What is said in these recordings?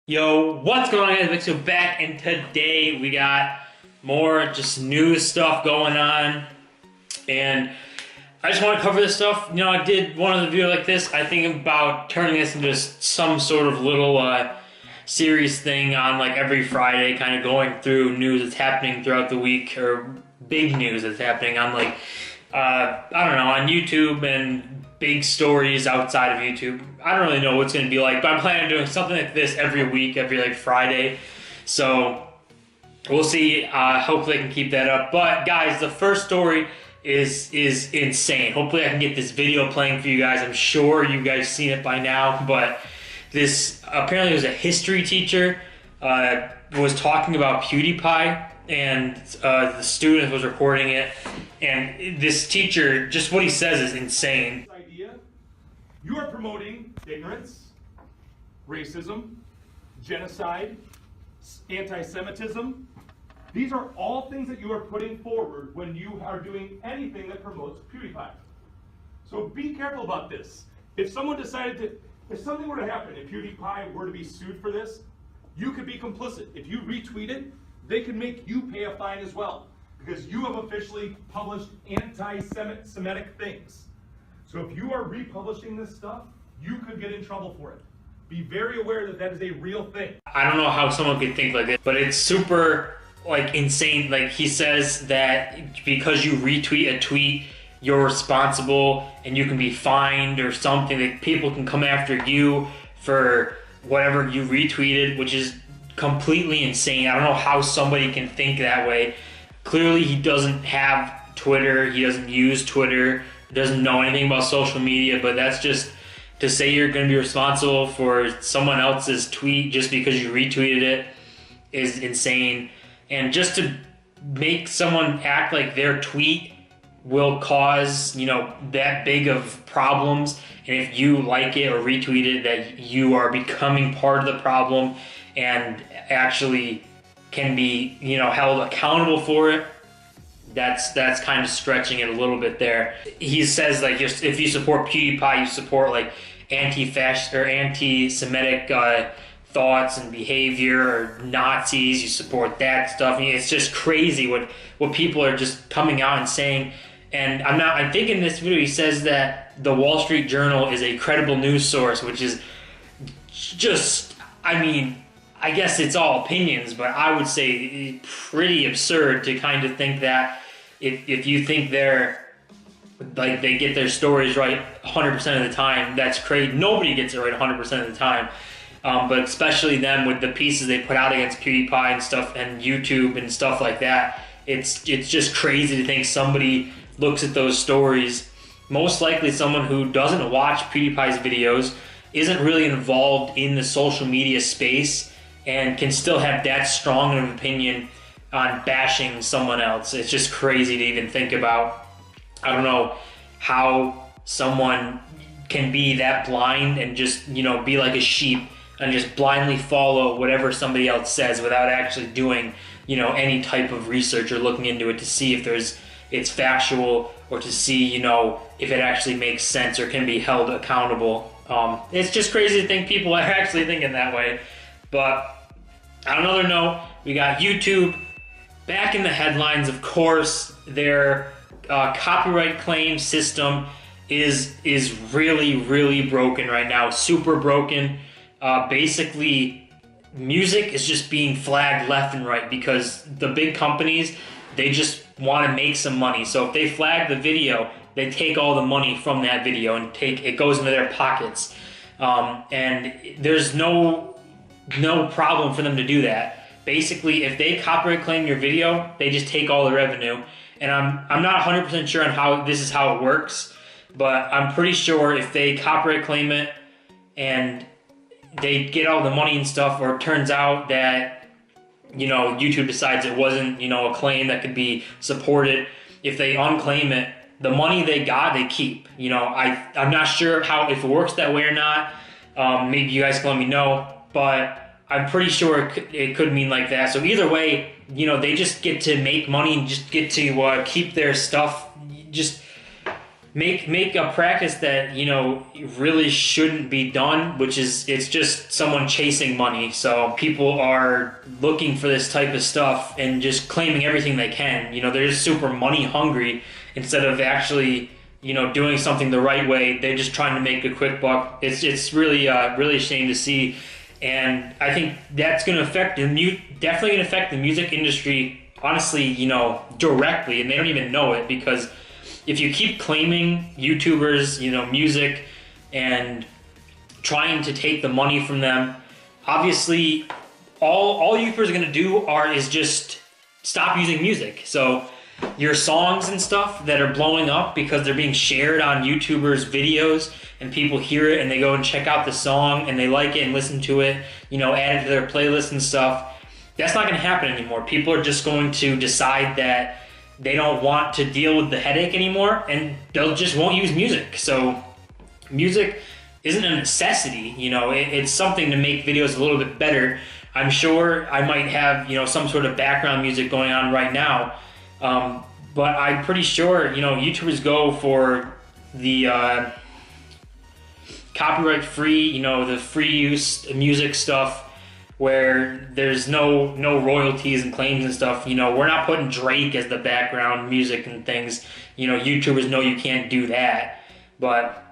Yo, what's going on, guys? Bexio back, and today we got more just news stuff going on, and I just want to cover this stuff. You know, I did one of the video like this. I think about turning this into some sort of little series thing on like every Friday, kind of going through news that's happening throughout the week, or big news that's happening on like, I don't know, on YouTube and big stories outside of YouTube. I don't really know what it's going to be like, but I'm planning on doing something like this every week, every like Friday. So we'll see. Hopefully I can keep that up. But guys, the first story is insane. Hopefully I can get this video playing for you guys. I'm sure you guys seen it by now, but this apparently was a history teacher was talking about PewdiePie, and the student was recording it, and this teacher, just what he says is insane. You are promoting ignorance, racism, genocide, anti-Semitism. These are all things that you are putting forward when you are doing anything that promotes PewdiePie. So be careful about this. If someone decided to, if something were to happen, if PewdiePie were to be sued for this, you could be complicit. If you retweet it, they could make you pay a fine as well, because you have officially published anti-Semitic things. So if you are republishing this stuff, you could get in trouble for it. Be very aware that that is a real thing. I don't know how someone could think like this, but it's super like insane. Like, he says that because you retweet a tweet, you're responsible and you can be fined or something, that people can come after you for whatever you retweeted, which is completely insane. I don't know how somebody can think that way. Clearly he doesn't have Twitter, he doesn't use Twitter, doesn't know anything about social media, but that's just to say you're going to be responsible for someone else's tweet just because you retweeted it is insane. And just to make someone act like their tweet will cause, you know, that big of problems, and if you like it or retweet it, that you are becoming part of the problem and actually can be, you know, held accountable for it. That's kind of stretching it a little bit there. He says, like, just if you support PewdiePie, you support like anti-fascist or anti-Semitic thoughts and behavior, or Nazis, you support that stuff. I mean, it's just crazy what people are just coming out and saying. And I think in this video he says that the Wall Street Journal is a credible news source, which is just, I mean, I guess it's all opinions, but I would say pretty absurd to kind of think that if you think they're, like, they get their stories right 100% of the time, that's crazy. Nobody gets it right 100% of the time. But especially them with the pieces they put out against PewdiePie and stuff, and YouTube and stuff like that, it's just crazy to think somebody looks at those stories. Most likely someone who doesn't watch PewdiePie's videos, isn't really involved in the social media space, and can still have that strong of an opinion on bashing someone else. It's just crazy to even think about. I don't know how someone can be that blind and just, you know, be like a sheep and just blindly follow whatever somebody else says without actually doing, you know, any type of research or looking into it to see if it's factual, or to see, you know, if it actually makes sense or can be held accountable. It's just crazy to think people are actually thinking that way. But on another note, we got YouTube back in the headlines. Of course, their copyright claim system is really broken right now. Super broken. Basically, music is just being flagged left and right because the big companies, they just want to make some money. So if they flag the video, they take all the money from that video and it goes into their pockets. And there's no problem for them to do that. Basically, if they copyright claim your video, they just take all the revenue. And I'm not 100% sure on how it works, but I'm pretty sure if they copyright claim it and they get all the money and stuff, or it turns out that, you know, YouTube decides it wasn't, you know, a claim that could be supported, if they unclaim it, the money they got, they keep. You know, I'm not sure if it works that way or not. Maybe you guys can let me know, but I'm pretty sure it could mean like that. So either way, you know, they just get to make money and just get to keep their stuff. Just make a practice that, you know, really shouldn't be done, which is it's just someone chasing money. So people are looking for this type of stuff and just claiming everything they can. You know, they're just super money hungry instead of actually, you know, doing something the right way. They're just trying to make a quick buck. It's really really a shame to see, and I think that's going to affect definitely going to affect the music industry. Honestly, you know, directly, and they don't even know it, because if you keep claiming YouTubers, you know, music, and trying to take the money from them, obviously all YouTubers are going to do is just stop using music. So your songs and stuff that are blowing up because they're being shared on YouTubers' videos and people hear it and they go and check out the song and they like it and listen to it, you know, add it to their playlist and stuff, that's not going to happen anymore. People are just going to decide that they don't want to deal with the headache anymore, and they'll just won't use music. So music isn't a necessity, you know, it's something to make videos a little bit better. I'm sure I might have, you know, some sort of background music going on right now, but I'm pretty sure, you know, YouTubers go for the copyright free, you know, the free use music stuff, where there's no royalties and claims and stuff. You know, we're not putting Drake as the background music and things. You know, YouTubers know you can't do that. But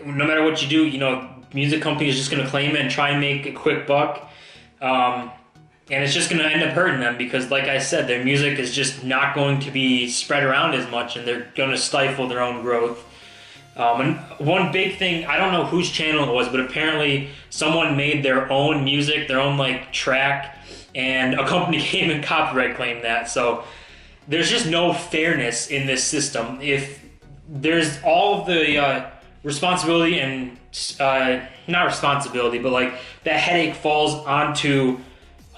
no matter what you do, you know, music companies are just going to claim it and try and make a quick buck. And it's just going to end up hurting them because, like I said, their music is just not going to be spread around as much, and they're going to stifle their own growth. And one big thing, I don't know whose channel it was, but apparently someone made their own music, their own like track, and a company came and copyright claimed that. So there's just no fairness in this system. If there's all of the responsibility and not responsibility, but like that headache falls onto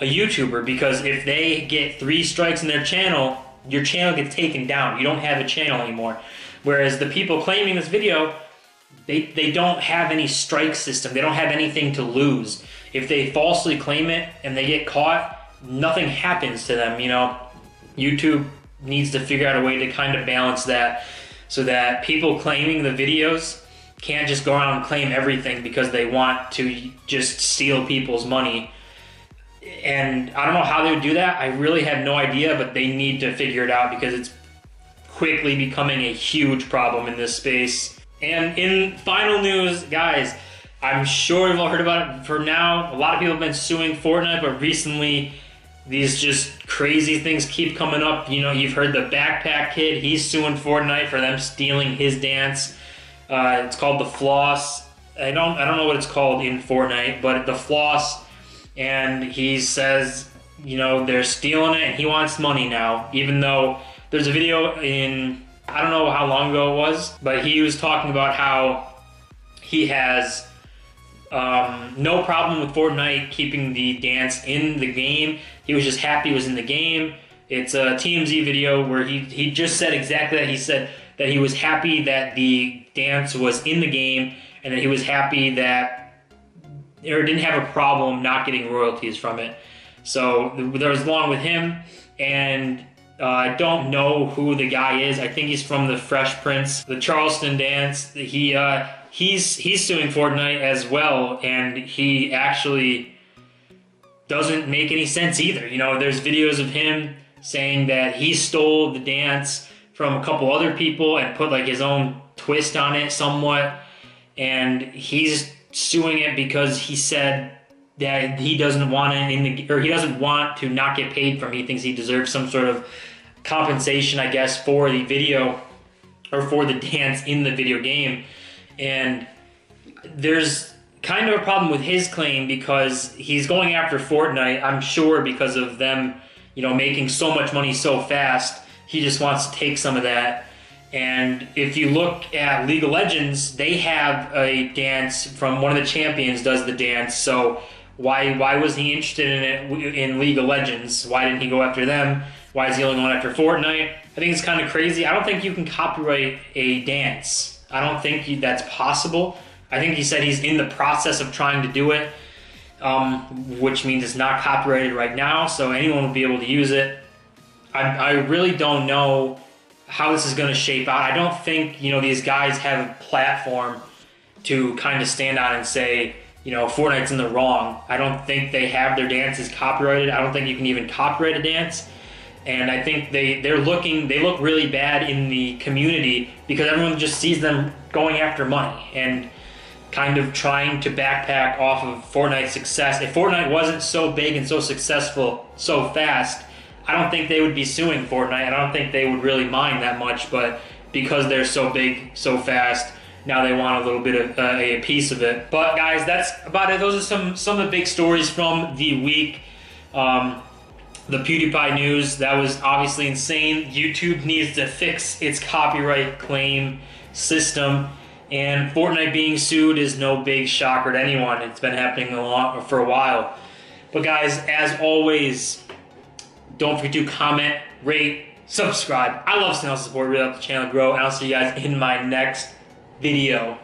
a YouTuber, because if they get 3 strikes in their channel, your channel gets taken down. You don't have a channel anymore. Whereas the people claiming this video, they don't have any strike system. They don't have anything to lose. If they falsely claim it and they get caught, nothing happens to them, you know. YouTube needs to figure out a way to kind of balance that so that people claiming the videos can't just go around and claim everything because they want to just steal people's money. And I don't know how they would do that. I really have no idea, but they need to figure it out because it's quickly becoming a huge problem in this space. And in final news, guys, I'm sure you've all heard about it. For now, a lot of people have been suing Fortnite, but recently these just crazy things keep coming up. You know, you've heard the backpack kid, he's suing Fortnite for them stealing his dance. It's called the floss. I don't know what it's called in Fortnite, but the floss, and he says, you know, they're stealing it and he wants money now, even though there's a video in, I don't know how long ago it was, but he was talking about how he has no problem with Fortnite keeping the dance in the game. He was just happy it was in the game. It's a TMZ video where he just said exactly that. He said that he was happy that the dance was in the game, and that he was happy that, or didn't have a problem not getting royalties from it. So there was along with him, and I don't know who the guy is. I think he's from the Fresh Prince, the Charleston dance. He's suing Fortnite as well, and he actually doesn't make any sense either. You know, there's videos of him saying that he stole the dance from a couple other people and put like his own twist on it somewhat, and he's suing it because he said that he doesn't want it he doesn't want to not get paid from it. He thinks he deserves some sort of compensation, I guess, for the video or for the dance in the video game. And there's kind of a problem with his claim because he's going after Fortnite, I'm sure, because of them, you know, making so much money so fast. He just wants to take some of that. And if you look at League of Legends, they have a dance from one of the champions does the dance. So why was he interested in it in League of Legends? Why didn't he go after them? Why is he only going after Fortnite? I think it's kind of crazy. I don't think you can copyright a dance. I don't think that's possible. I think he said he's in the process of trying to do it, which means it's not copyrighted right now, so anyone will be able to use it. I really don't know how this is going to shape out. I don't think, you know, these guys have a platform to kind of stand out and say, you know, Fortnite's in the wrong. I don't think they have their dances copyrighted. I don't think you can even copyright a dance. And I think they look really bad in the community because everyone just sees them going after money and kind of trying to backpack off of Fortnite's success. If Fortnite wasn't so big and so successful so fast, I don't think they would be suing Fortnite. I don't think they would really mind that much, but because they're so big so fast, now they want a little bit of a piece of it. But guys, that's about it. Those are some of the big stories from the week. The PewDiePie news, that was obviously insane. YouTube needs to fix its copyright claim system. And Fortnite being sued is no big shocker to anyone. It's been happening for a while. But guys, as always, don't forget to comment, rate, subscribe. I love seeing all the support. Really help the channel grow. And I'll see you guys in my next video.